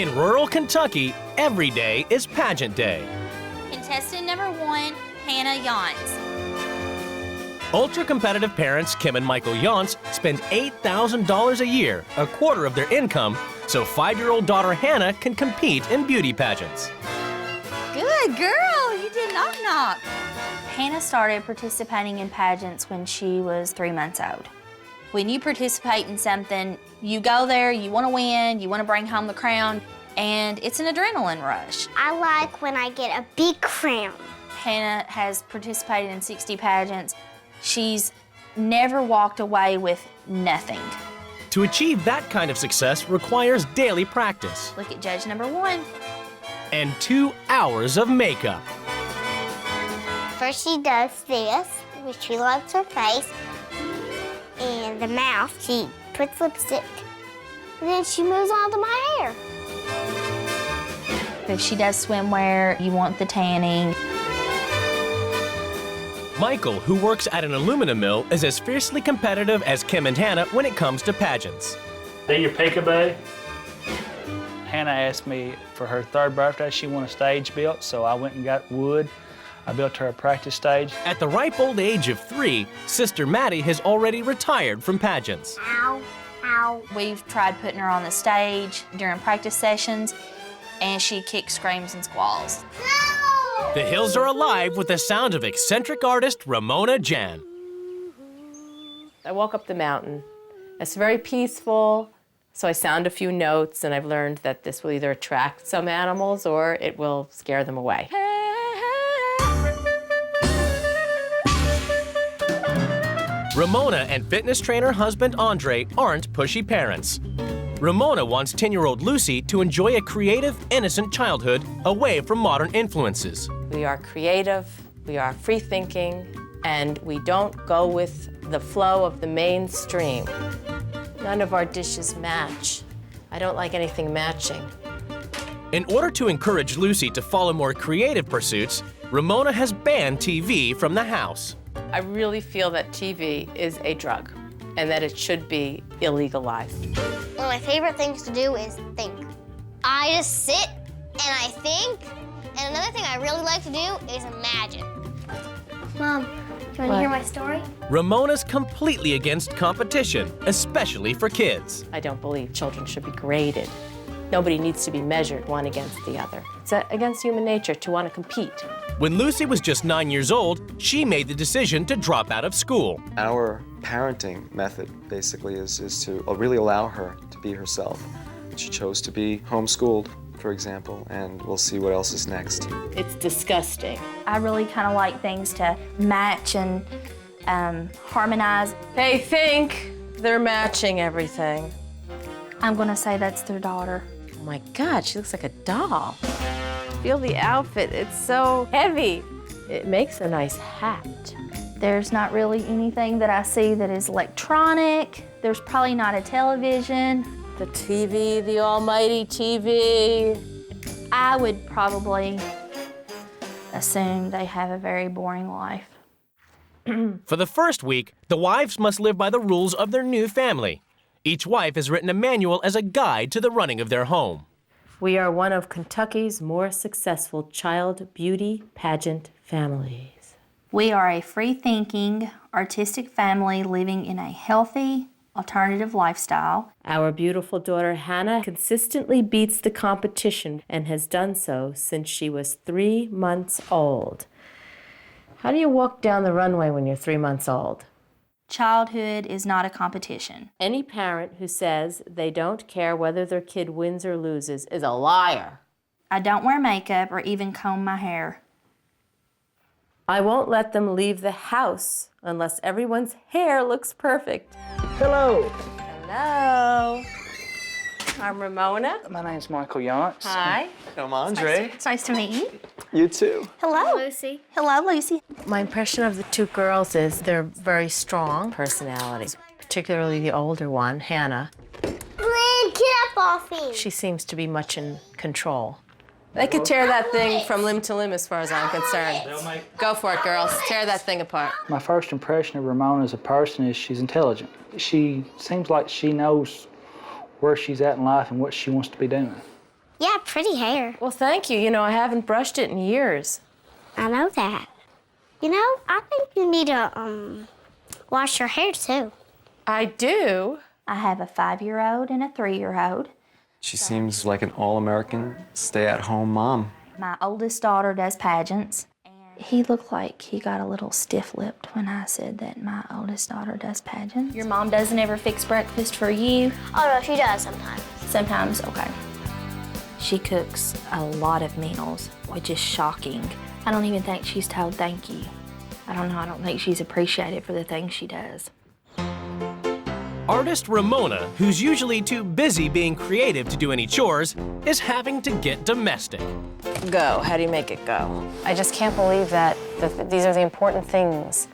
In rural Kentucky, every day is pageant day. Contestant number 1, Hannah Yance. Ultra-competitive parents Kim and Michael Yance spend $8,000 a year, a quarter of their income, so 5-year-old daughter Hannah can compete in beauty pageants. Good girl, you did knock-knock. Hannah started participating in pageants when she was 3 months old. When you participate in something, you go there, you want to win, you want to bring home the crown, and it's an adrenaline rush. I like when I get a big crown. Hannah has participated in 60 pageants. She's never walked away with nothing. To achieve that kind of success requires daily practice. Look at judge number 1. And 2 hours of makeup. First she does this, which she loves her face, and the mouth, she puts lipstick, and then she moves on to my hair. If she does swimwear, you want the tanning. Michael, who works at an aluminum mill, is as fiercely competitive as Kim and Hannah when it comes to pageants. That your peekaboo? Hannah asked me for her 3rd birthday, she wanted a stage built, so I went and got wood. I built her a practice stage. At the ripe old age of 3, sister Maddie has already retired from pageants. Ow, ow. We've tried putting her on the stage during practice sessions, and she kicks, screams, and squalls. No! The hills are alive with the sound of eccentric artist Ramona Jan. I walk up the mountain. It's very peaceful, so I sound a few notes, and I've learned that this will either attract some animals or it will scare them away. Ramona and fitness trainer husband Andre aren't pushy parents. Ramona wants 10-year-old Lucy to enjoy a creative, innocent childhood away from modern influences. We are creative, we are free-thinking, and we don't go with the flow of the mainstream. None of our dishes match. I don't like anything matching. In order to encourage Lucy to follow more creative pursuits, Ramona has banned TV from the house. I really feel that TV is a drug and that it should be illegalized. One of my favorite things to do is think. I just sit and I think, and another thing I really like to do is imagine. Mom, do you want to hear my story? Ramona's completely against competition, especially for kids. I don't believe children should be graded. Nobody needs to be measured one against the other. It's against human nature to want to compete. When Lucy was just 9 years old, she made the decision to drop out of school. Our parenting method basically is to really allow her to be herself. She chose to be homeschooled, for example, and we'll see what else is next. It's disgusting. I really kind of like things to match and harmonize. They think they're matching everything. I'm gonna say that's their daughter. Oh my God, she looks like a doll. Feel the outfit, it's so heavy. It makes a nice hat. There's not really anything that I see that is electronic. There's probably not a television. The TV, the almighty TV. I would probably assume they have a very boring life. For the first week, the wives must live by the rules of their new family. Each wife has written a manual as a guide to the running of their home. We are one of Kentucky's more successful child beauty pageant families. We are a free-thinking, artistic family living in a healthy, alternative lifestyle. Our beautiful daughter Hannah consistently beats the competition and has done so since she was 3 months old. How do you walk down the runway when you're 3 months old? Childhood is not a competition. Any parent who says they don't care whether their kid wins or loses is a liar. I don't wear makeup or even comb my hair. I won't let them leave the house unless everyone's hair looks perfect. Hello. Hello. I'm Ramona. My name's Michael Yance. Hi. I'm Andre. It's nice to meet you. You too. Hello. Lucy. Hello, Lucy. My impression of the two girls is they're very strong personalities, particularly the older one, Hannah. Lynn, get up off me. She seems to be much in control. They could tear that thing from limb to limb as far as I'm concerned. Go for it, girls. Tear that thing apart. My first impression of Ramona as a person is she's intelligent. She seems like she knows where she's at in life and what she wants to be doing. Yeah, pretty hair. Well, thank you. You know, I haven't brushed it in years. I know that. You know, I think you need to wash your hair too. I do. I have a 5-year-old and a 3-year-old. She seems like an all-American, stay-at-home mom. My oldest daughter does pageants. He looked like he got a little stiff-lipped when I said that my oldest daughter does pageants. Your mom doesn't ever fix breakfast for you? Oh, no, she does sometimes. Sometimes, okay. She cooks a lot of meals, which is shocking. I don't even think she's told thank you. I don't think she's appreciated for the things she does. Artist Ramona, who's usually too busy being creative to do any chores, is having to get domestic. Go. How do you make it go? I just can't believe that these are the important things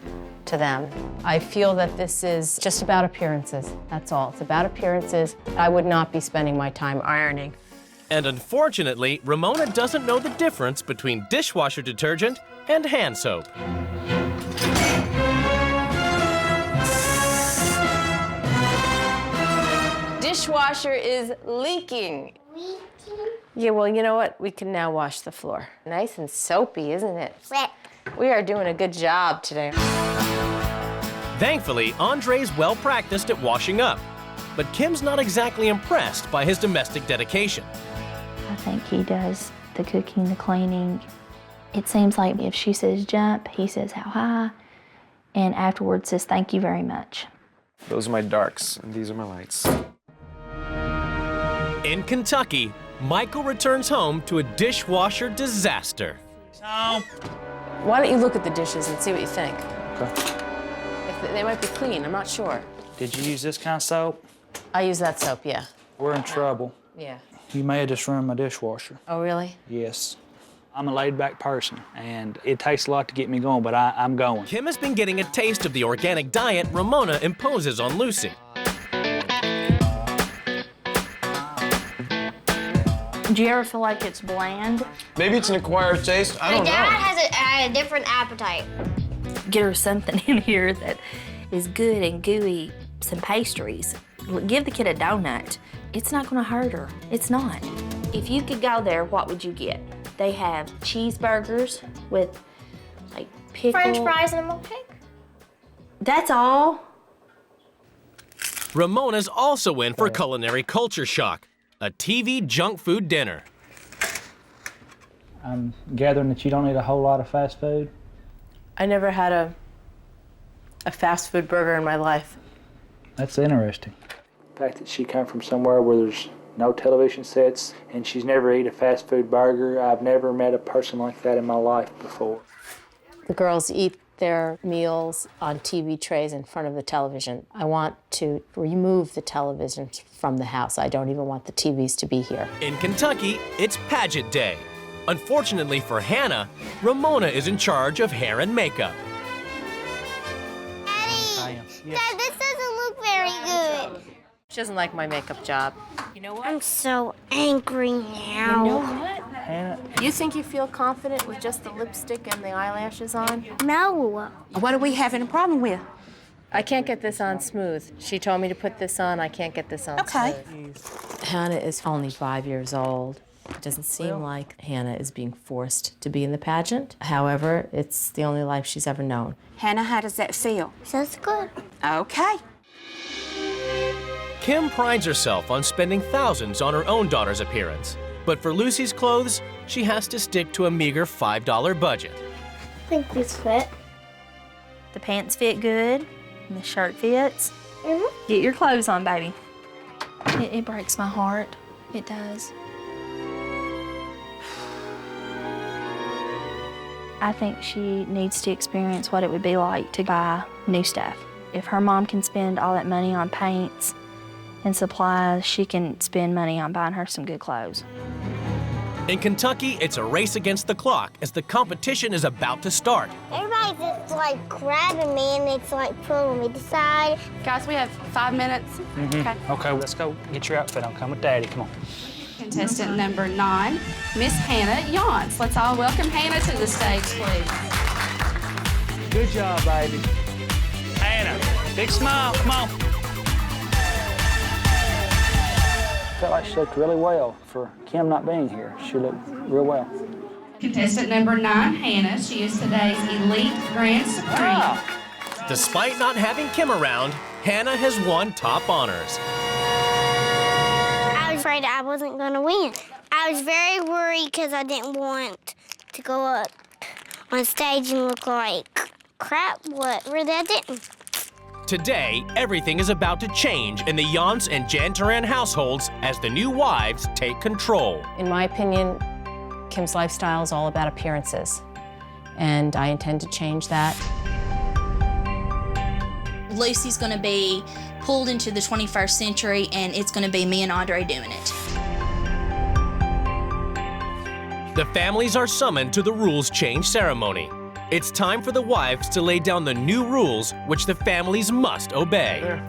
to them. I feel that this is just about appearances. That's all. It's about appearances. I would not be spending my time ironing. And unfortunately, Ramona doesn't know the difference between dishwasher detergent and hand soap. Dishwasher is leaking. Yeah, well, you know what? We can now wash the floor. Nice and soapy, isn't it? Wet. We are doing a good job today. Thankfully, Andre's well-practiced at washing up. But Kim's not exactly impressed by his domestic dedication. I think he does the cooking, the cleaning. It seems like if she says jump, he says how high, and afterwards says thank you very much. Those are my darks, and these are my lights. In Kentucky, Michael returns home to a dishwasher disaster. Why don't you look at the dishes and see what you think? Okay. They might be clean, I'm not sure. Did you use this kind of soap? I use that soap, yeah. We're in trouble. Yeah. You may have just ruined my dishwasher. Oh, really? Yes. I'm a laid-back person, and it takes a lot to get me going, but I'm going. Kim has been getting a taste of the organic diet Ramona imposes on Lucy. Do you ever feel like it's bland? Maybe it's an acquired taste. I don't know. My dad has a different appetite. Get her something in here that is good and gooey, some pastries. Give the kid a donut. It's not gonna hurt her. It's not. If you could go there, what would you get? They have cheeseburgers with like pickle. French fries and a milkshake. That's all. Ramona's also in for culinary culture shock, a TV junk food dinner. I'm gathering that you don't eat a whole lot of fast food. I never had a fast food burger in my life. That's interesting. The fact that she came from somewhere where there's no television sets and she's never eaten a fast food burger. I've never met a person like that in my life before. The girls eat their meals on TV trays in front of the television. I want to remove the television from the house. I don't even want the TVs to be here. In Kentucky, it's pageant day. Unfortunately for Hannah, Ramona is in charge of hair and makeup. Daddy, Yes. Dad, this doesn't look very good. She doesn't like my makeup job. You know what? I'm so angry now. You know what? Hannah, You think you feel confident with just the lipstick and the eyelashes on? No. What are we having a problem with? I can't get this on smooth. She told me to put this on. I can't get this on Okay. smooth. Hannah is only 5 years old. It doesn't seem like Hannah is being forced to be in the pageant. However, it's the only life she's ever known. Hannah, how does that feel? Sounds good. Okay. Kim prides herself on spending thousands on her own daughter's appearance. But for Lucy's clothes, she has to stick to a meager $5 budget. I think this fit. The pants fit good, and the shirt fits. Get your clothes on, baby. It breaks my heart. It does. I think she needs to experience what it would be like to buy new stuff. If her mom can spend all that money on paints and supplies, she can spend money on buying her some good clothes. In Kentucky, it's a race against the clock as the competition is about to start. Everybody's just like grabbing me and it's like pulling me aside. Guys, we have 5 minutes. Okay. okay, let's go get your outfit on. Come with Daddy, come on. Contestant number 9, Miss Hannah Yance. Let's all welcome Hannah to the stage, please. Good job, baby. Hannah, big smile, come on. felt like she looked really well for Kim not being here. She looked real well. Contestant number 9, Hannah. She is today's Elite Grand Supreme. Despite not having Kim around, Hannah has won top honors. I was afraid I wasn't going to win. I was very worried because I didn't want to go up on stage and look like crap, whatever that didn't. Today, everything is about to change in the Yance and Jan Turan households as the new wives take control. In my opinion, Kim's lifestyle is all about appearances, and I intend to change that. Lucy's gonna be pulled into the 21st century, and it's gonna be me and Andre doing it. The families are summoned to the rules change ceremony. It's time for the wives to lay down the new rules which the families must obey.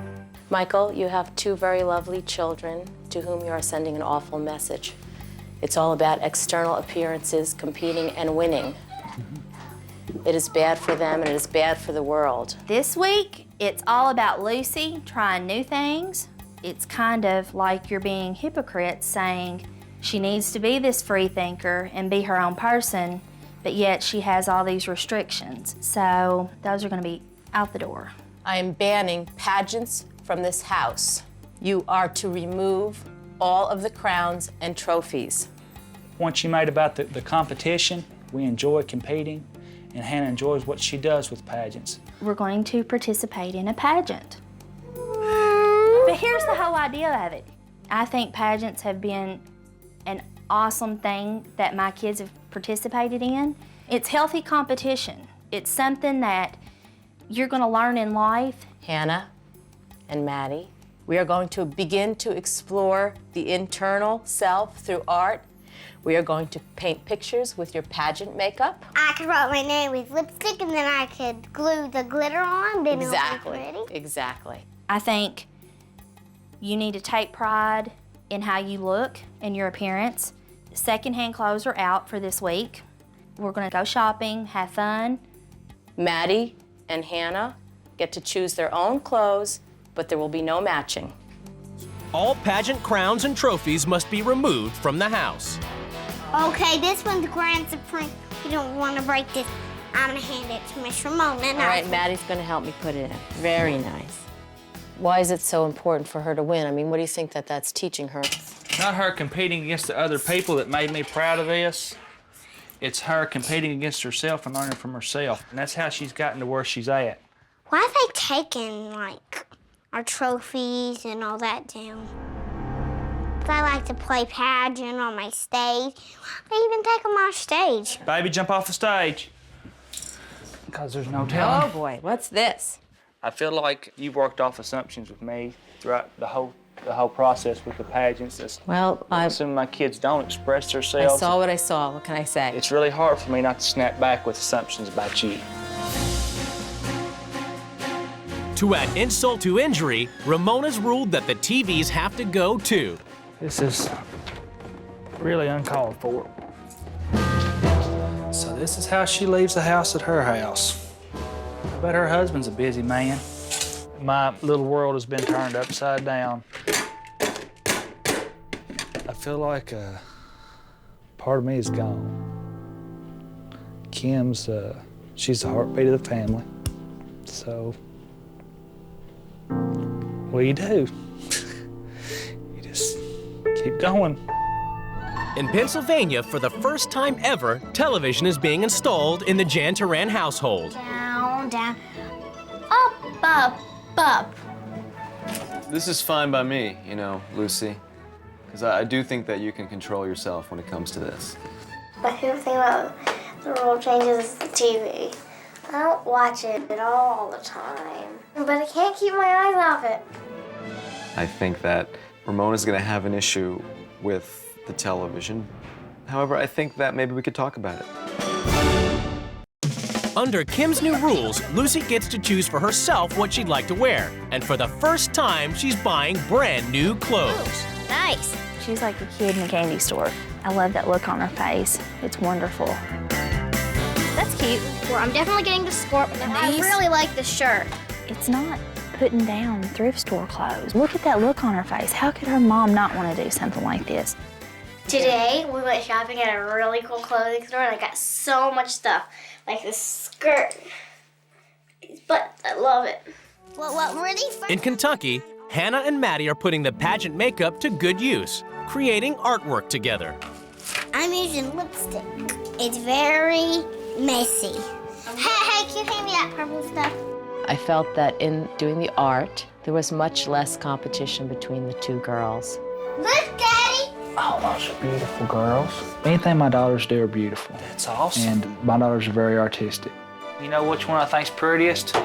Michael, you have 2 very lovely children to whom you are sending an awful message. It's all about external appearances, competing and winning. It is bad for them and it is bad for the world. This week, it's all about Lucy trying new things. It's kind of like you're being hypocrites saying she needs to be this free thinker and be her own person, but yet she has all these restrictions. So those are gonna be out the door. I am banning pageants from this house. You are to remove all of the crowns and trophies. Once you made about the competition, we enjoy competing, and Hannah enjoys what she does with pageants. We're going to participate in a pageant. But here's the whole idea of it. I think pageants have been an awesome thing that my kids have participated in. It's healthy competition. It's something that you're gonna learn in life. Hannah and Maddie, we are going to begin to explore the internal self through art. We are going to paint pictures with your pageant makeup. I could write my name with lipstick and then I could glue the glitter on, then Exactly, it would be pretty. exactly. I think you need to take pride in how you look and your appearance. Secondhand clothes are out for this week. We're gonna go shopping, have fun. Maddie and Hannah get to choose their own clothes, but there will be no matching. All pageant crowns and trophies must be removed from the house. Okay, this one's Grand Supreme. You don't want to break this. I'm gonna hand it to Miss Ramona. All right, Maddie's gonna help me put it in. Very nice. Why is it so important for her to win? I mean, what do you think that that's teaching her? Not her competing against the other people that made me proud of this. It's her competing against herself and learning from herself. And that's how she's gotten to where she's at. Why have they taken, like, our trophies and all that down? I like to play pageant on my stage. They even take them off stage. Baby, jump off the stage. Because there's no telling. Oh boy, what's this? I feel like you've worked off assumptions with me throughout the whole process with the pageants. Well, I assume my kids don't express I themselves. saw what I saw. What can I say? It's really hard for me not to snap back with assumptions about you. To add insult to injury, Ramona's ruled that the TVs have to go too. This is really uncalled for. So this is how she leaves the house at her house. I bet her husband's a busy man. My little world has been turned upside down. I feel like part of me is gone. Kim's, she's the heartbeat of the family. So, what do? You just keep going. In Pennsylvania, for the first time ever, television is being installed in the Jan Turan household. Down, down, up, up, up. This is fine by me, you know, Lucy. Because I do think that you can control yourself when it comes to this. My favorite thing about the rule changes is the TV. I don't watch it at all the time, but I can't keep my eyes off it. I think that Ramona's going to have an issue with the television. However, I think that maybe we could talk about it. Under Kim's new rules, Lucy gets to choose for herself what she'd like to wear. And for the first time, she's buying brand new clothes. Nice. She's like a kid in a candy store. I love that look on her face. It's wonderful. That's cute. Well, I'm definitely getting the skirt, but I really like the shirt. It's not putting down thrift store clothes. Look at that look on her face. How could her mom not want to do something like this? Today, we went shopping at a really cool clothing store, and I got so much stuff, like this skirt. But I love it. What really fun? In Kentucky, Hannah and Maddie are putting the pageant makeup to good use, creating artwork together. I'm using lipstick. It's very messy. Hey, can you hand me that purple stuff? I felt that in doing the art, there was much less competition between the two girls. Look, Daddy! Oh, those are beautiful girls. Anything my daughters do are beautiful. That's awesome. And my daughters are very artistic. You know which one I think's prettiest?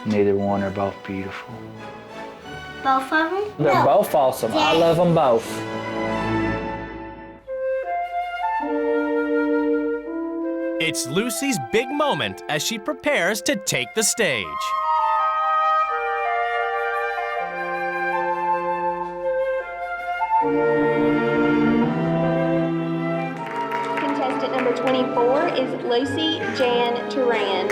Neither one, they're both beautiful. Both of them? They're both awesome. I love them both. It's Lucy's big moment as she prepares to take the stage. Contestant number 24 is Lucy Jan Turan.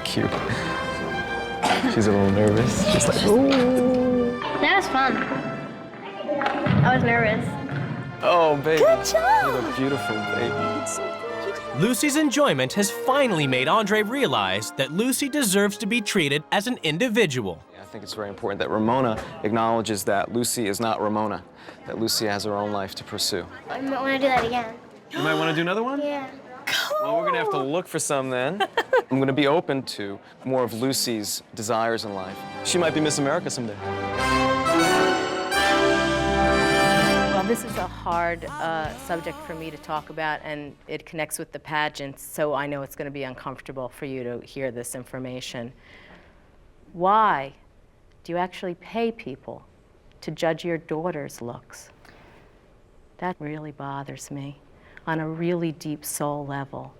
Cute. She's a little nervous. She's like, Ooh. That was fun. I was nervous. oh, baby. Good job. You look beautiful, baby. Lucy's enjoyment has finally made Andre realize that Lucy deserves to be treated as an individual. I think it's very important that Ramona acknowledges that Lucy is not Ramona, that Lucy has her own life to pursue. I might want to do that again. You might want to do another one? Yeah. Well, we're gonna have to look for some then. I'm gonna be open to more of Lucy's desires in life. She might be Miss America someday. Well, this is a hard subject for me to talk about, and it connects with the pageants, so I know it's going to be uncomfortable for you to hear this information. Why do you actually pay people to judge your daughter's looks? That really bothers me on a really deep soul level.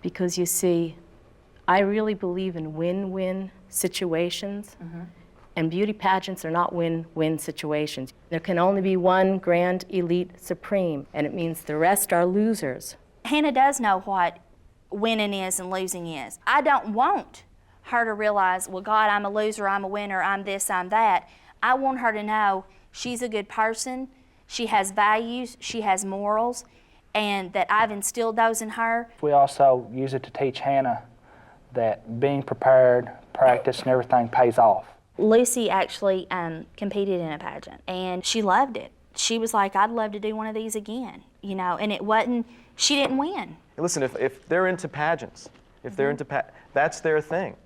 Because you see, I really believe in win-win situations, and beauty pageants are not win-win situations. There can only be one grand elite supreme, and it means the rest are losers. Hannah does know what winning is and losing is. I don't want her to realize, well, God, I'm a loser, I'm a winner, I'm this, I'm that. I want her to know she's a good person, she has values, she has morals, and that I've instilled those in her. We also use it to teach Hannah that being prepared, practice, and everything pays off. Lucy actually competed in a pageant, and she loved it. She was like, I'd love to do one of these again, you know, and it wasn't, she didn't win. Listen, if they're into pageants, if they're into that's their thing,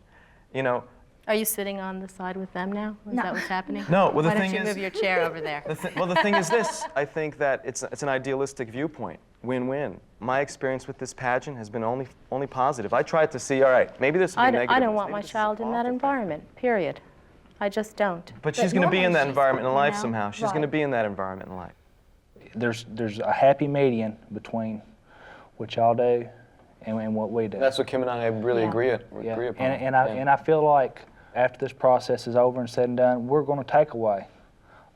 you know. Are you sitting on the side with them now? Is that what's happening? No, well, the Why thing don't you is, move your chair over there? Well, the thing is this. I think that it's an idealistic viewpoint. Win-win. My experience with this pageant has been only positive. I tried to see, all right, maybe this will be negative. I don't want my child in that environment, period. I just don't. But she's going to be in that environment in life know, somehow. She's going to be in that environment in life. There's a happy median between what y'all do and what we do. That's what Kim and I really agree upon. And I feel like after this process is over and said and done, we're going to take away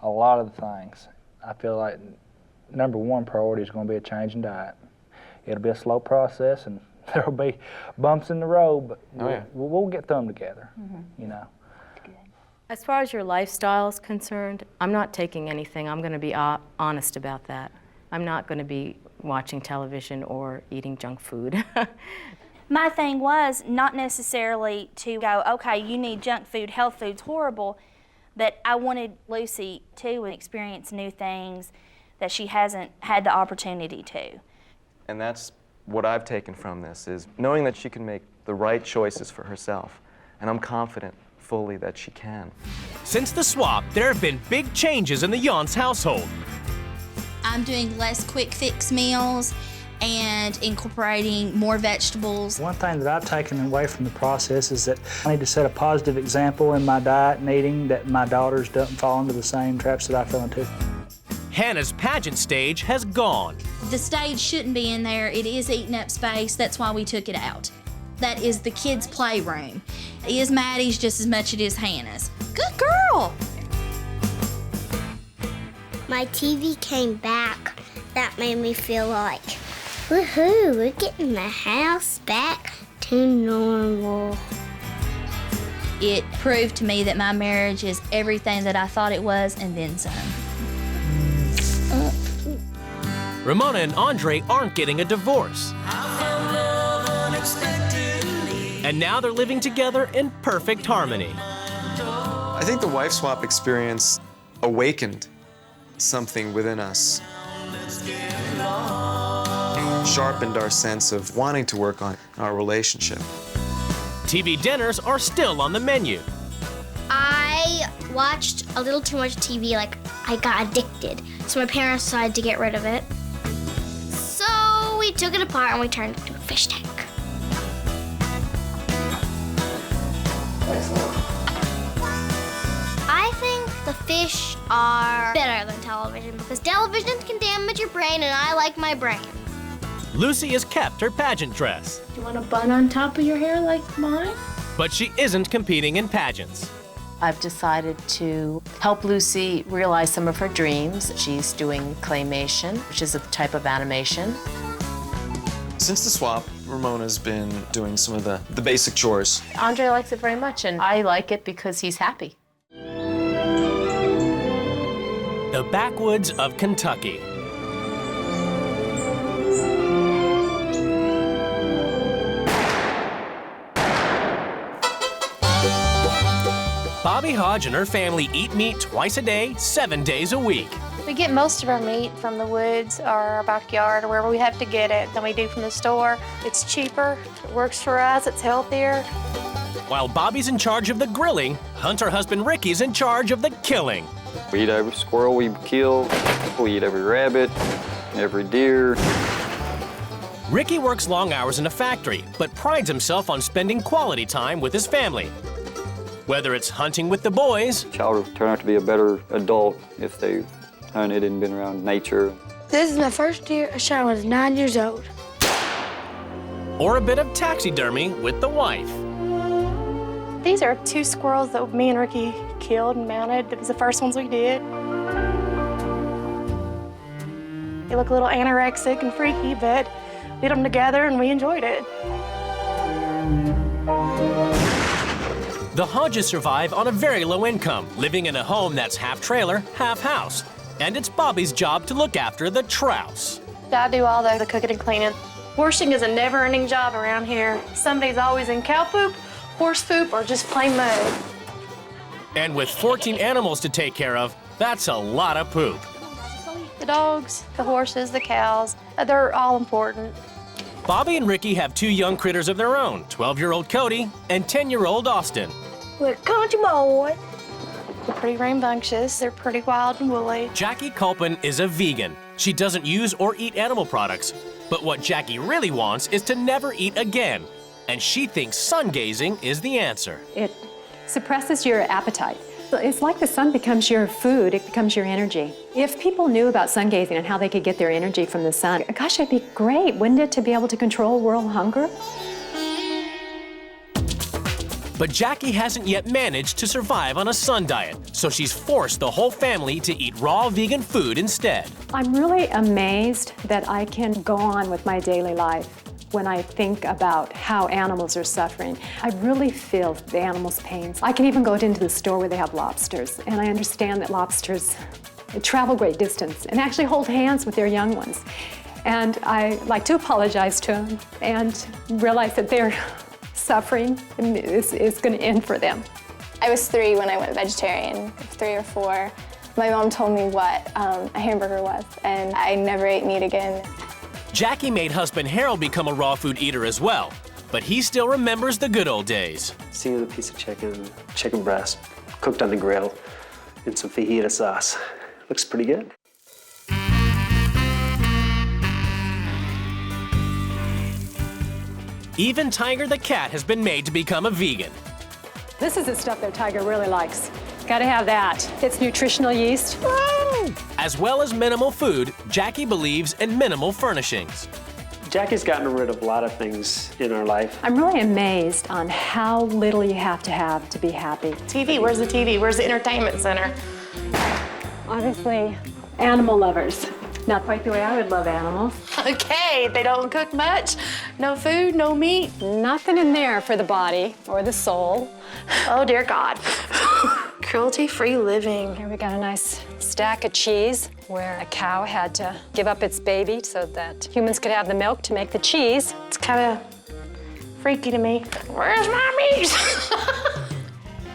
a lot of the things. I feel like number one priority is going to be a change in diet. It'll be a slow process, and there'll be bumps in the road, but we'll get through them together, you know. As far as your lifestyle is concerned, I'm not taking anything. I'm going to be honest about that. I'm not going to be watching television or eating junk food. My thing was not necessarily to go, okay, you need junk food, health food's horrible, but I wanted Lucy to experience new things that she hasn't had the opportunity to. And that's what I've taken from this, is knowing that she can make the right choices for herself. And I'm confident fully that she can. Since the swap, there have been big changes in the Yance household. I'm doing less quick fix meals, and incorporating more vegetables. One thing that I've taken away from the process is that I need to set a positive example in my diet and eating, that my daughters don't fall into the same traps that I fell into. Hannah's pageant stage has gone. The stage shouldn't be in there. It is eating up space. That's why we took it out. That is the kids' playroom. It is Maddie's just as much as it is Hannah's. Good girl. My TV came back. That made me feel like, woohoo, we're getting the house back to normal. It proved to me that my marriage is everything that I thought it was and then some. Ramona and Andre aren't getting a divorce. And now they're living together in perfect harmony. I think the wife swap experience awakened something within us. Sharpened our sense of wanting to work on our relationship. TV dinners are still on the menu. I watched a little too much TV, like I got addicted. So my parents decided to get rid of it. So we took it apart and we turned it into a fish tank. I think the fish are better than television because television can damage your brain and I like my brain. Lucy has kept her pageant dress. Do you want a bun on top of your hair like mine? But she isn't competing in pageants. I've decided to help Lucy realize some of her dreams. She's doing claymation, which is a type of animation. Since the swap, Ramona's been doing some of the basic chores. Andre likes it very much, and I like it because he's happy. The backwoods of Kentucky. Bobby Hodge and her family eat meat twice a day, 7 days a week. We get most of our meat from the woods or our backyard or wherever we have to get it than we do from the store. It's cheaper, it works for us, it's healthier. While Bobby's in charge of the grilling, Hunter husband Ricky's in charge of the killing. We eat every squirrel we kill, we eat every rabbit, every deer. Ricky works long hours in a factory, but prides himself on spending quality time with his family. Whether it's hunting with the boys, A child will turn out to be a better adult if they hunted and been around nature. This is my first year shot when I was 9 years old. or a bit of taxidermy with the wife. These are 2 squirrels that me and Ricky killed and mounted. It was the first ones we did. They look a little anorexic and freaky, but we did them together and we enjoyed it. The Hodges survive on a very low income, living in a home that's half trailer, half house. And it's Bobby's job to look after the trouse. I do all the cooking and cleaning. Washing is a never-ending job around here. Somebody's always in cow poop, horse poop, or just plain mud. And with 14 animals to take care of, that's a lot of poop. The dogs, the horses, the cows, they're all important. Bobby and Ricky have 2 young critters of their own, 12-year-old Cody and 10-year-old Austin. We're country boy. They're pretty rambunctious. They're pretty wild and woolly. Jackie Culpin is a vegan. She doesn't use or eat animal products. But what Jackie really wants is to never eat again. And she thinks sun gazing is the answer. It suppresses your appetite. It's like the sun becomes your food, it becomes your energy. If people knew about sun gazing and how they could get their energy from the sun, gosh, it'd be great, wouldn't it, to be able to control world hunger? But Jackie hasn't yet managed to survive on a sun diet, so she's forced the whole family to eat raw vegan food instead. I'm really amazed that I can go on with my daily life when I think about how animals are suffering. I really feel the animals' pains. I can even go into the store where they have lobsters, and I understand that lobsters travel great distance and actually hold hands with their young ones. And I like to apologize to them and realize that their suffering is going to end for them. I was 3 when I went vegetarian, 3 or 4. My mom told me what a hamburger was, and I never ate meat again. Jackie made husband Harold become a raw food eater as well, but he still remembers the good old days. Seeing a piece of chicken breast, cooked on the grill, and some fajita sauce. Looks pretty good. Even Tiger the cat has been made to become a vegan. This is the stuff that Tiger really likes. Gotta have that. It's nutritional yeast. As well as minimal food, Jackie believes in minimal furnishings. Jackie's gotten rid of a lot of things in our life. I'm really amazed on how little you have to be happy. TV, where's the TV? Where's the entertainment center? Obviously, animal lovers. Not quite the way I would love animals. Okay, they don't cook much. No food, no meat. Nothing in there for the body or the soul. Oh, dear God. Cruelty-free living. Here we got a nice stack of cheese where a cow had to give up its baby so that humans could have the milk to make the cheese. It's kind of freaky to me. Where's my meat?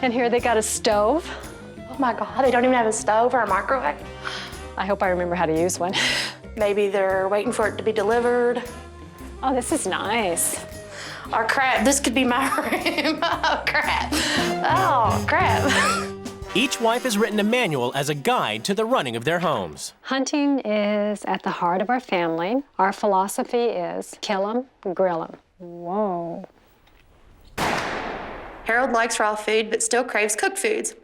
And here they got a stove. Oh my God, they don't even have a stove or a microwave. I hope I remember how to use one. Maybe they're waiting for it to be delivered. Oh, this is nice. Oh crap, this could be my room. Oh crap. Oh crap. Each wife has written a manual as a guide to the running of their homes. Hunting is at the heart of our family. Our philosophy is kill 'em, grill 'em. Whoa. Harold likes raw food, but still craves cooked foods.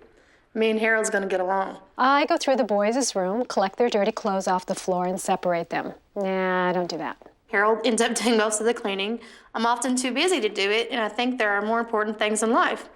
Me and Harold's gonna get along. I go through the boys' room, collect their dirty clothes off the floor, and separate them. Nah, I don't do that. Harold ends up doing most of the cleaning. I'm often too busy to do it, and I think there are more important things in life.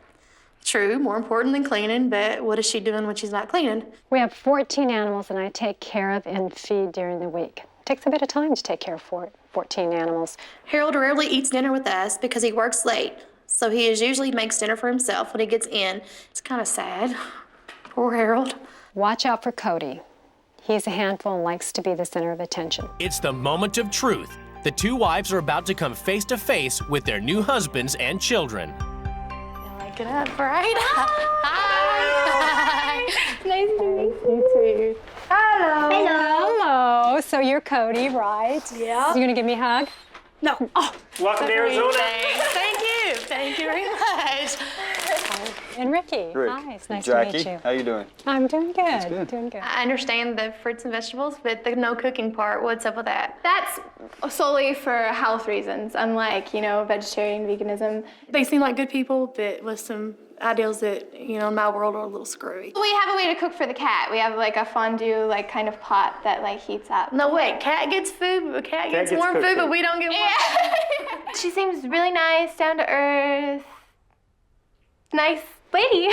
True, more important than cleaning, but what is she doing when she's not cleaning? We have 14 animals, and I take care of and feed during the week. It takes a bit of time to take care of 14 animals. Harold rarely eats dinner with us because he works late, so he usually makes dinner for himself when he gets in. It's kind of sad. Poor Harold. Watch out for Cody. He's a handful and likes to be the center of attention. It's the moment of truth. The two wives are about to come face to face with their new husbands and children. You like it up, right? Hi. Nice to meet you too. Hello. Hello. So you're Cody, right? Yeah. You gonna give me a hug? No. Oh. Welcome to Arizona. Thank you. Thank you very much. And Ricky. Rick. Hi, it's nice Jackie, to meet you. how you doing? I'm doing good. good. Doing good. I understand the fruits and vegetables, but the no cooking part, what's up with that? That's solely for health reasons, unlike, vegetarian, veganism. They seem like good people, but with some ideals that, in my world are a little screwy. We have a way to cook for the cat. We have like a fondue kind of pot that heats up. No, wait, cat gets food, but cat gets warm food, but we don't get warm food. She seems really nice, down to earth, nice lady.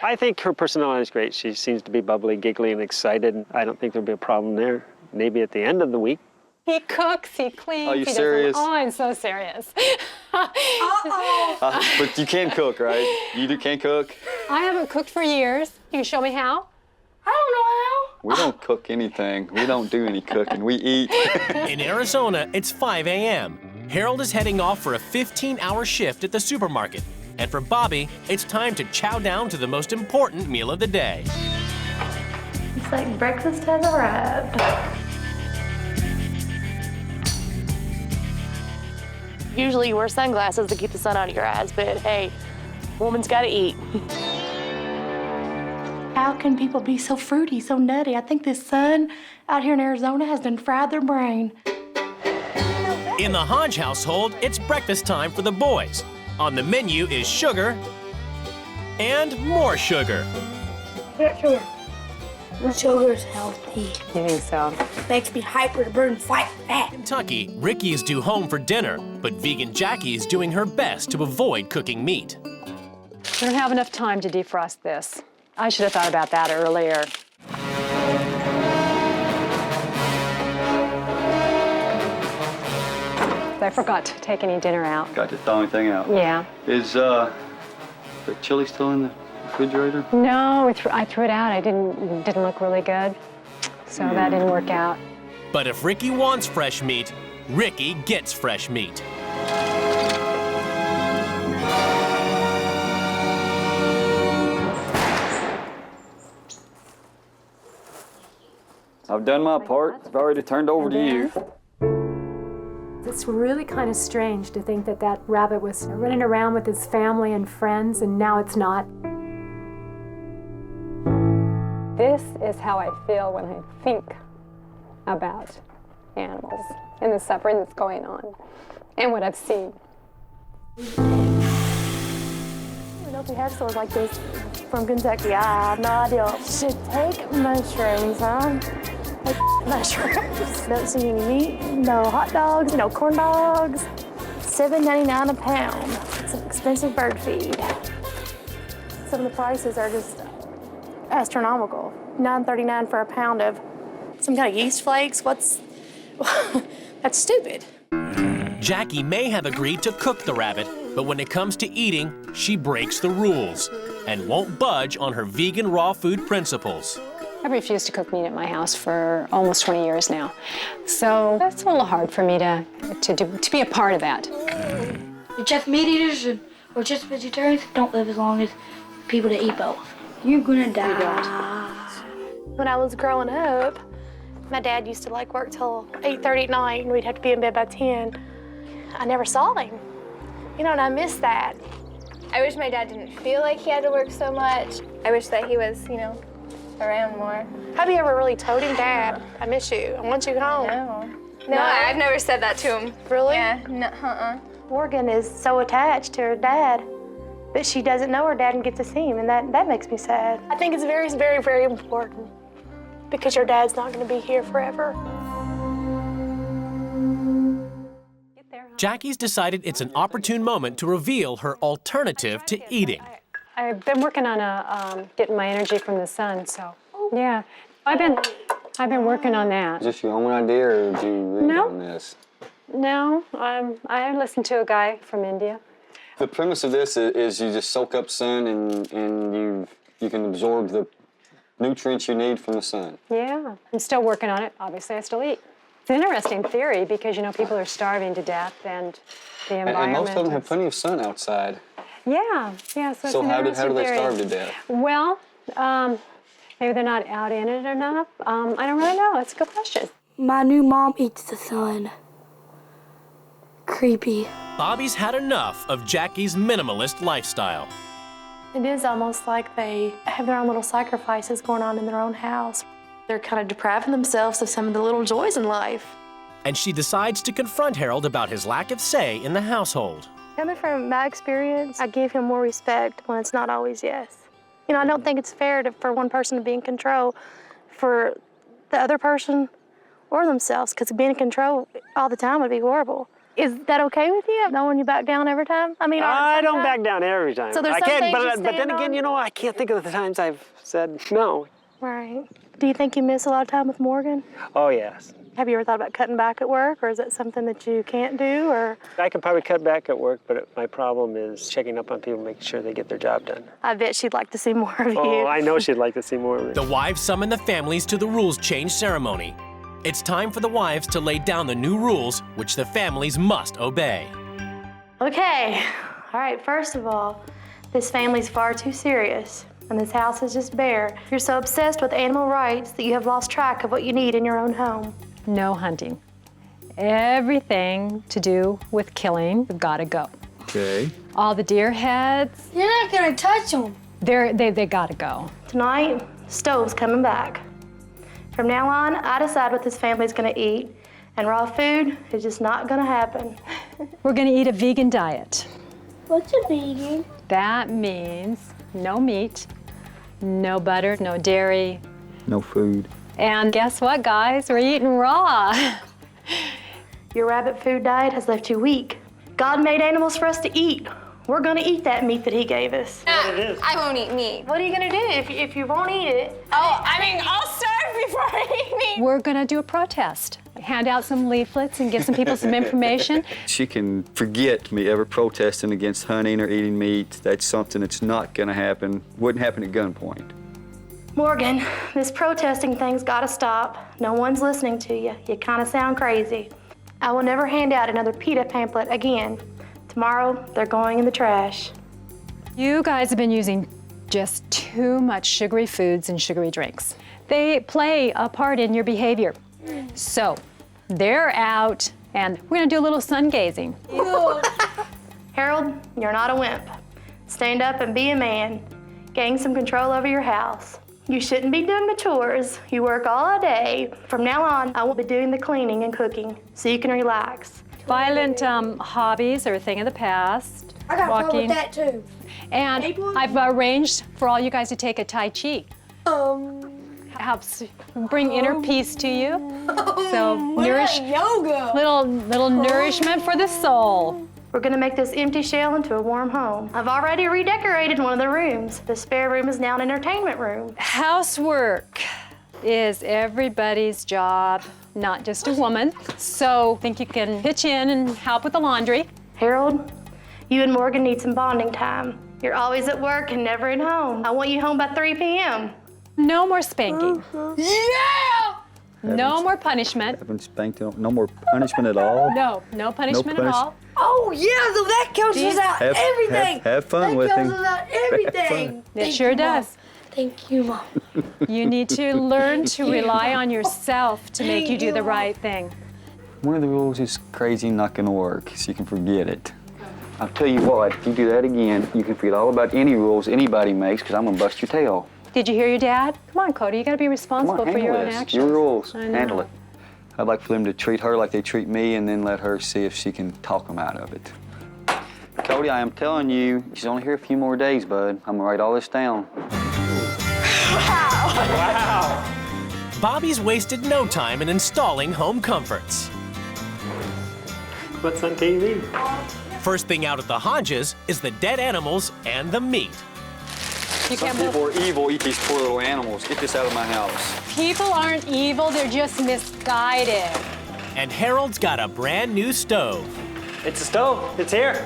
I think her personality is great. She seems to be bubbly, giggly, and excited. I don't think there'll be a problem there. Maybe at the end of the week. He cooks, he cleans. Are you he serious? Oh, I'm so serious. But you can cook, right? You can't cook? I haven't cooked for years. You can show me how? I don't know how. We don't cook anything. We don't do any cooking. We eat. In Arizona, it's 5 a.m. Harold is heading off for a 15-hour shift at the supermarket. And for Bobby, it's time to chow down to the most important meal of the day. It's like breakfast has arrived. Usually you wear sunglasses to keep the sun out of your eyes, but hey, woman's gotta eat. How can people be so fruity, so nutty? I think this sun out here in Arizona has done fried their brain. In the Hodge household, it's breakfast time for the boys. On the menu is sugar and more sugar. Sugar. Sugar's healthy. You think so? Makes me hyper to burn fight fat. Kentucky, Ricky is due home for dinner, but vegan Jackie is doing her best to avoid cooking meat. We don't have enough time to defrost this. I should have thought about that earlier. I forgot to take any dinner out. Got to thaw anything out. Yeah. Is the chili still in the refrigerator? No, I threw it out. It didn't look really good, so that didn't work out. But if Ricky wants fresh meat, Ricky gets fresh meat. I've done my part. I've already turned over to you. It's really kind of strange to think that that rabbit was running around with his family and friends, and now it's not. This is how I feel when I think about animals and the suffering that's going on and what I've seen. I don't know if we have stores like this from Kentucky. I have no idea. Should take mushrooms, huh? Mushrooms. Don't see any meat, no hot dogs, no corn dogs. $7.99 a pound. It's an expensive bird feed. Some of the prices are just astronomical. $9.39 for a pound of some kind of yeast flakes. What's that's stupid. Jackie may have agreed to cook the rabbit, but when it comes to eating, she breaks the rules and won't budge on her vegan raw food principles. I've refused to cook meat at my house for almost 20 years now. So that's a little hard for me to be a part of that. Just meat eaters or just vegetarians don't live as long as people that eat both. You're gonna die. When I was growing up, my dad used to work till 8:30 at night and we'd have to be in bed by 10. I never saw him, and I miss that. I wish my dad didn't feel like he had to work so much. I wish that he was, around more. Have you ever really told him, Dad, I miss you, I want you home? No, I've never said that to him. Really? Yeah, no, Morgan is so attached to her dad, but she doesn't know her dad and get to see him, and that makes me sad. I think it's very, very, very important because your dad's not going to be here forever. Jackie's decided it's an opportune moment to reveal her alternative to eating. I've been working on getting my energy from the sun, so yeah. I've been working on that. Is this your own idea, or did you read on this? No, I listened to a guy from India. The premise of this is you just soak up sun and you can absorb the nutrients you need from the sun. Yeah, I'm still working on it. Obviously, I still eat. It's an interesting theory because, people are starving to death and the environment. And most of them have plenty of sun outside. Yeah. So how do they theory. starve to death? Well, maybe they're not out in it enough. I don't really know. It's a good question. My new mom eats the sun. Creepy. Bobby's had enough of Jackie's minimalist lifestyle. It is almost like they have their own little sacrifices going on in their own house. They're kind of depriving themselves of some of the little joys in life. And she decides to confront Harold about his lack of say in the household. Coming from my experience, I give him more respect when it's not always yes. I don't think it's fair for one person to be in control for the other person or themselves, because being in control all the time would be horrible. Is that okay with you? Knowing you back down every time? I don't back down every time. So there's I some can't, things you but then stand again, on? I can't think of the times I've said no. Right. Do you think you miss a lot of time with Morgan? Oh, yes. Have you ever thought about cutting back at work, or is that something that you can't do, or? I could probably cut back at work, but my problem is checking up on people, making sure they get their job done. I bet she'd like to see more of you. Oh, I know she'd like to see more of me. The wives summon the families to the rules change ceremony. It's time for the wives to lay down the new rules, which the families must obey. Okay. All right, first of all, this family's far too serious, and this house is just bare. You're so obsessed with animal rights that you have lost track of what you need in your own home. No hunting. Everything to do with killing gotta go. Okay. All the deer heads. You're not gonna touch them. They gotta go. Tonight, stove's coming back. From now on, I decide what this family's gonna eat, and raw food is just not gonna happen. We're gonna eat a vegan diet. What's a vegan? That means no meat, no butter, no dairy. No food. And guess what, guys? We're eating raw. Your rabbit food diet has left you weak. God made animals for us to eat. We're gonna eat that meat that he gave us. I won't eat meat. What are you gonna do if you won't eat it? I'll starve before I eat meat. We're gonna do a protest. Hand out some leaflets and give some people some information. She can forget me ever protesting against hunting or eating meat. That's something that's not gonna happen. Wouldn't happen at gunpoint. Morgan, this protesting thing's gotta stop. No one's listening to you. You kinda sound crazy. I will never hand out another PETA pamphlet again. Tomorrow, they're going in the trash. You guys have been using just too much sugary foods and sugary drinks. They play a part in your behavior. So, they're out, and we're gonna do a little sun gazing. Harold, you're not a wimp. Stand up and be a man. Gain some control over your house. You shouldn't be doing the chores. You work all day. From now on, I won't be doing the cleaning and cooking, so you can relax. Violent hobbies are a thing of the past. I got fun Walking. with that too. And I've arranged for all you guys to take a Tai Chi. Helps bring inner peace to you. So nourish yoga. Little nourishment for the soul. We're gonna make this empty shell into a warm home. I've already redecorated one of the rooms. The spare room is now an entertainment room. Housework is everybody's job, not just a woman. So I think you can pitch in and help with the laundry. Harold, you and Morgan need some bonding time. You're always at work and never at home. I want you home by 3 p.m. No more spanking. Yeah! No more punishment. Haven't spanked him. No more punishment at all. No punishment at all. Oh yeah, so that cancels out everything. Have fun with him. That cancels out everything. It sure does. Thank you, Mom. You need to learn to rely on yourself to make you do the right thing. One of the rules is crazy, not gonna work, so you can forget it. I'll tell you what, if you do that again, you can forget all about any rules anybody makes, because I'm gonna bust your tail. Did you hear your dad? Come on, Cody, you gotta be responsible for your own actions. Your rules, I know. handle it. I'd like for them to treat her like they treat me and then let her see if she can talk them out of it. Cody, I am telling you, she's only here a few more days, bud. I'm gonna write all this down. Wow! Bobby's wasted no time in installing home comforts. What's on TV? First thing out at the Hodges is the dead animals and the meat. Some people are evil, eat these poor little animals. Get this out of my house. People aren't evil, they're just misguided. And Harold's got a brand new stove. It's a stove. It's here.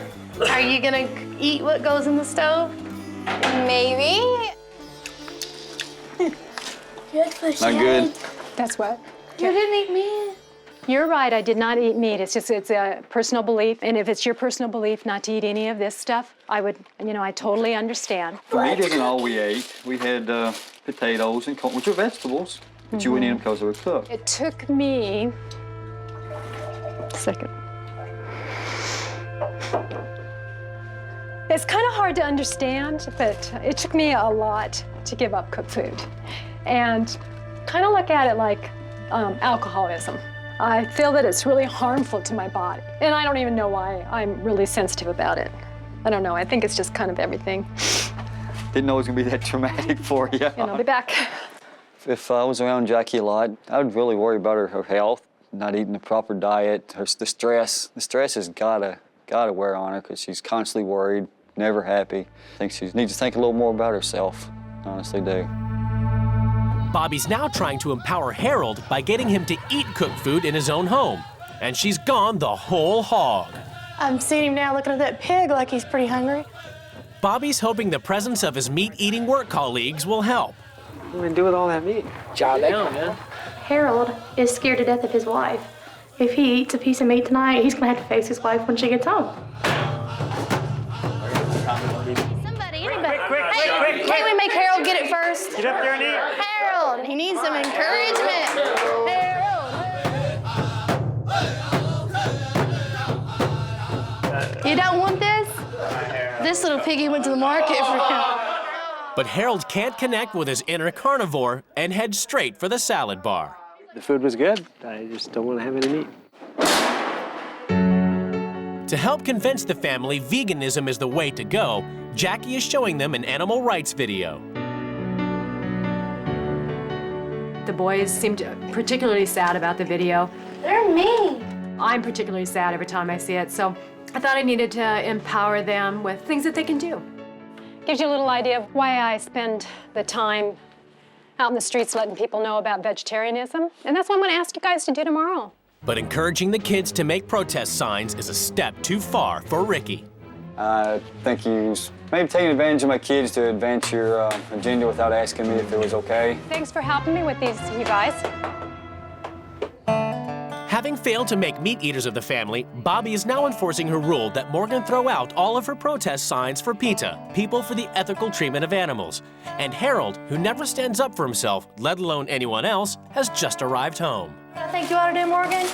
Are you gonna eat what goes in the stove? Maybe. Not good. That's what? You didn't eat meat. You're right, I did not eat meat. It's a personal belief. And if it's your personal belief not to eat any of this stuff, I would, I totally understand. Meat isn't all we ate. We had potatoes and corn, which are vegetables, but you wouldn't eat them because they were cooked. It took me a second. It's kind of hard to understand, but it took me a lot to give up cooked food. And kind of look at it like alcoholism. I feel that it's really harmful to my body. And I don't even know why I'm really sensitive about it. I don't know, I think it's just kind of everything. Didn't know it was gonna be that traumatic for you. And I'll be back. If I was around Jackie a lot, I would really worry about her health, not eating the proper diet, the stress. The stress has gotta wear on her because she's constantly worried, never happy. I think she needs to think a little more about herself, I honestly do. Bobby's now trying to empower Harold by getting him to eat cooked food in his own home. And she's gone the whole hog. I'm seeing him now looking at that pig like he's pretty hungry. Bobby's hoping the presence of his meat-eating work colleagues will help. What are you gonna do with all that meat? Chow down, man. Harold is scared to death of his wife. If he eats a piece of meat tonight, he's gonna have to face his wife when she gets home. Quick. Can't we make Harold get it first? Get up there and eat. Harold, he needs some encouragement. Harold. You don't want this? This little piggy went to the market for him. But Harold can't connect with his inner carnivore and heads straight for the salad bar. The food was good. I just don't want to have any meat. To help convince the family veganism is the way to go, Jackie is showing them an animal rights video. The boys seemed particularly sad about the video. They're mean. I'm particularly sad every time I see it, so I thought I needed to empower them with things that they can do. Gives you a little idea of why I spend the time out in the streets letting people know about vegetarianism, and that's what I'm going to ask you guys to do tomorrow. But encouraging the kids to make protest signs is a step too far for Ricky. I think you maybe taking advantage of my kids to advance your agenda without asking me if it was okay. Thanks for helping me with these, you guys. Having failed to make meat eaters of the family, Bobby is now enforcing her rule that Morgan throw out all of her protest signs for PETA, People for the Ethical Treatment of Animals. And Harold, who never stands up for himself, let alone anyone else, has just arrived home. I think you ought to do, Morgan?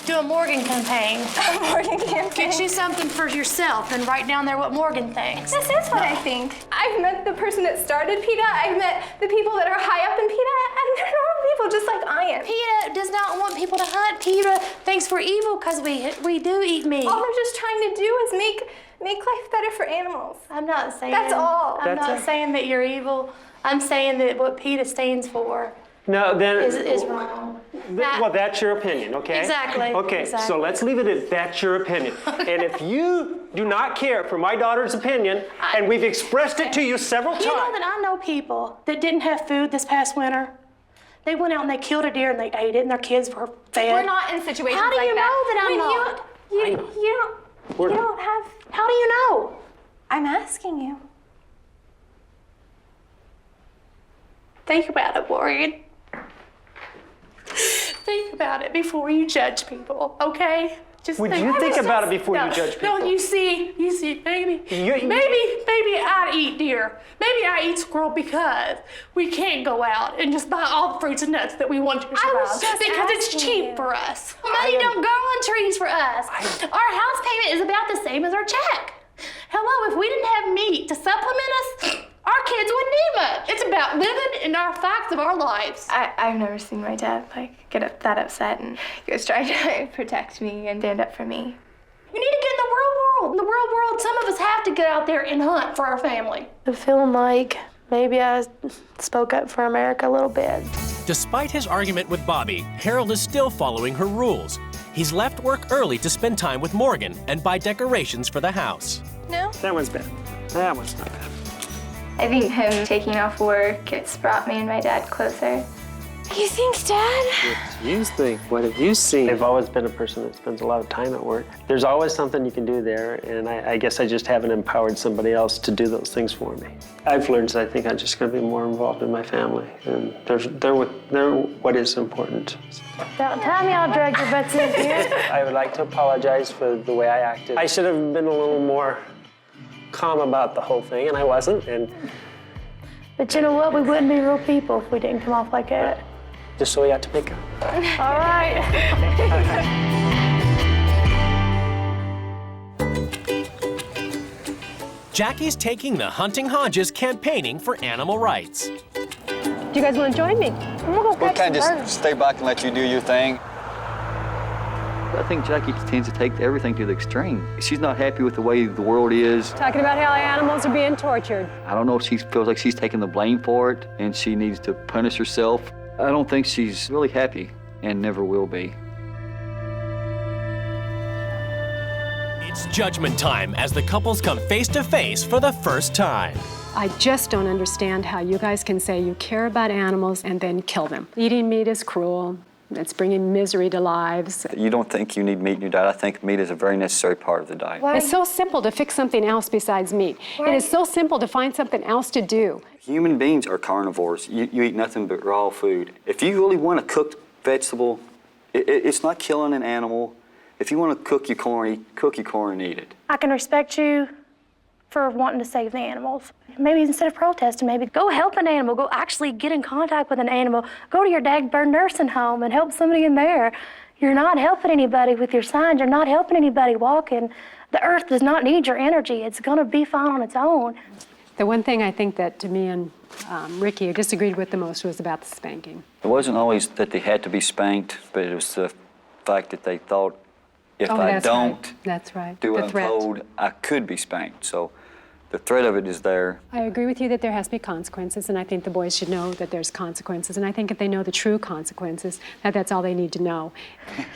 Do a Morgan campaign. A Morgan campaign? Get you something for yourself and write down there what Morgan thinks. This is what I think. I've met the person that started PETA. I've met the people that are high up in PETA, and they're normal people. evil just like I am. PETA does not want people to hunt. PETA thinks we're evil because we do eat meat. All they're just trying to do is make life better for animals. I'm not saying that's all. I'm not saying that you're evil. I'm saying that what PETA stands for is wrong. Well, that's your opinion, okay? Exactly. Okay, exactly. so let's leave it at that's your opinion. And if you do not care for my daughter's opinion, and we've expressed it to you several times. You know that I know people that didn't have food this past winter. They went out and they killed a deer and they ate it, and their kids were fed. We're not in situations How do like you know that I'm when not? You don't have. How do you know? I'm asking you. Think about it, Morgan. Think about it before you judge people, okay? Just Would you think about it before you judge people? No, you see, maybe I'd eat deer. Maybe I eat squirrel because we can't go out and just buy all the fruits and nuts that we want to survive. Because it's cheap for us. Money don't grow on trees for us. Our house payment is about the same as our check. Hello, if we didn't have meat to supplement us, our kids wouldn't need much. It's about living in our facts of our lives. I've never seen my dad get that upset, and he was trying to protect me and stand up for me. You need to get in the real world. In the real world, some of us have to get out there and hunt for our family. I'm feeling like maybe I spoke up for America a little bit. Despite his argument with Bobby, Harold is still following her rules. He's left work early to spend time with Morgan and buy decorations for the house. No? That one's bad. That one's not bad. I think him taking off work, it's brought me and my dad closer. You think, Dad? What do you think? What have you seen? I've always been a person that spends a lot of time at work. There's always something you can do there, and I guess I just haven't empowered somebody else to do those things for me. I've learned that I think I'm just going to be more involved in my family, and they're what is important. About time y'all dragged your butts in here. I would like to apologize for the way I acted. I should have been a little more calm about the whole thing, and I wasn't. But you know what? We wouldn't be real people if we didn't come off like that. Just so we got to pick up. All right. Jackie's taking the Hunting Hodges campaigning for animal rights. Do you guys want to join me? We can't just stay back and let you do your thing. I think Jackie tends to take everything to the extreme. She's not happy with the way the world is. Talking about how animals are being tortured. I don't know if she feels like she's taking the blame for it and she needs to punish herself. I don't think she's really happy and never will be. It's judgment time as the couples come face to face for the first time. I just don't understand how you guys can say you care about animals and then kill them. Eating meat is cruel. It's bringing misery to lives. You don't think you need meat in your diet. I think meat is a very necessary part of the diet. It's so simple to fix something else besides meat. It is so simple to find something else to do. Human beings are carnivores. You eat nothing but raw food. If you really want a cooked vegetable, it's not killing an animal. If you want to cook your corn and eat it. I can respect you for wanting to save the animals. Maybe instead of protesting, maybe go help an animal, go actually get in contact with an animal, go to your Dagburn nursing home and help somebody in there. You're not helping anybody with your signs, you're not helping anybody walking. The earth does not need your energy, it's gonna be fine on its own. The one thing I think that to me and Ricky disagreed with the most was about the spanking. It wasn't always that they had to be spanked, but it was the fact that they thought if I don't do what I'm told, I could be spanked. So the threat of it is there. I agree with you that there has to be consequences, and I think the boys should know that there's consequences, and I think if they know the true consequences, that's all they need to know.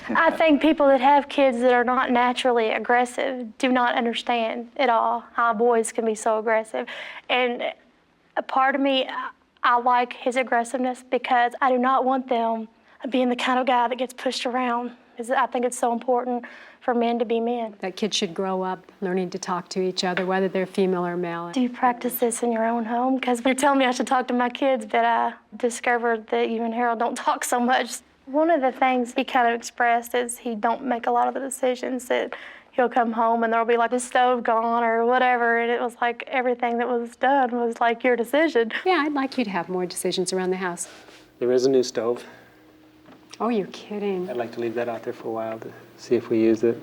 I think people that have kids that are not naturally aggressive do not understand at all how boys can be so aggressive. And a part of me, I like his aggressiveness because I do not want them being the kind of guy that gets pushed around. I think it's so important for men to be men. That kids should grow up learning to talk to each other, whether they're female or male. Do you practice this in your own home? Because you're telling me I should talk to my kids, but I discovered that you and Harold don't talk so much. One of the things he kind of expressed is he don't make a lot of the decisions, that he'll come home and there'll be like the stove gone or whatever, and it was like everything that was done was like your decision. Yeah, I'd like you to have more decisions around the house. There is a new stove. Oh, you're kidding. I'd like to leave that out there for a while to see if we use it.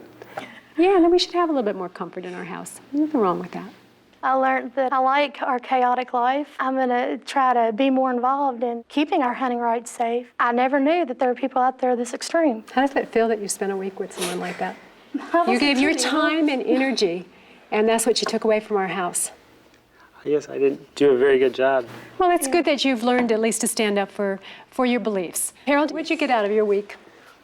Yeah, then we should have a little bit more comfort in our house. Nothing wrong with that. I learned that I like our chaotic life. I'm gonna try to be more involved in keeping our hunting rights safe. I never knew that there were people out there this extreme. How does it feel that you spent a week with someone like that? You gave your time and energy, and that's what you took away from our house. Yes, I didn't do a very good job. Well, it's good that you've learned at least to stand up for your beliefs. Harold, what'd you get out of your week?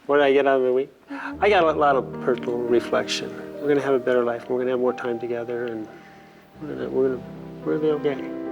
What did I get out of the week? I got a lot of personal reflection. We're gonna have a better life. We're gonna have more time together, and we're gonna be okay.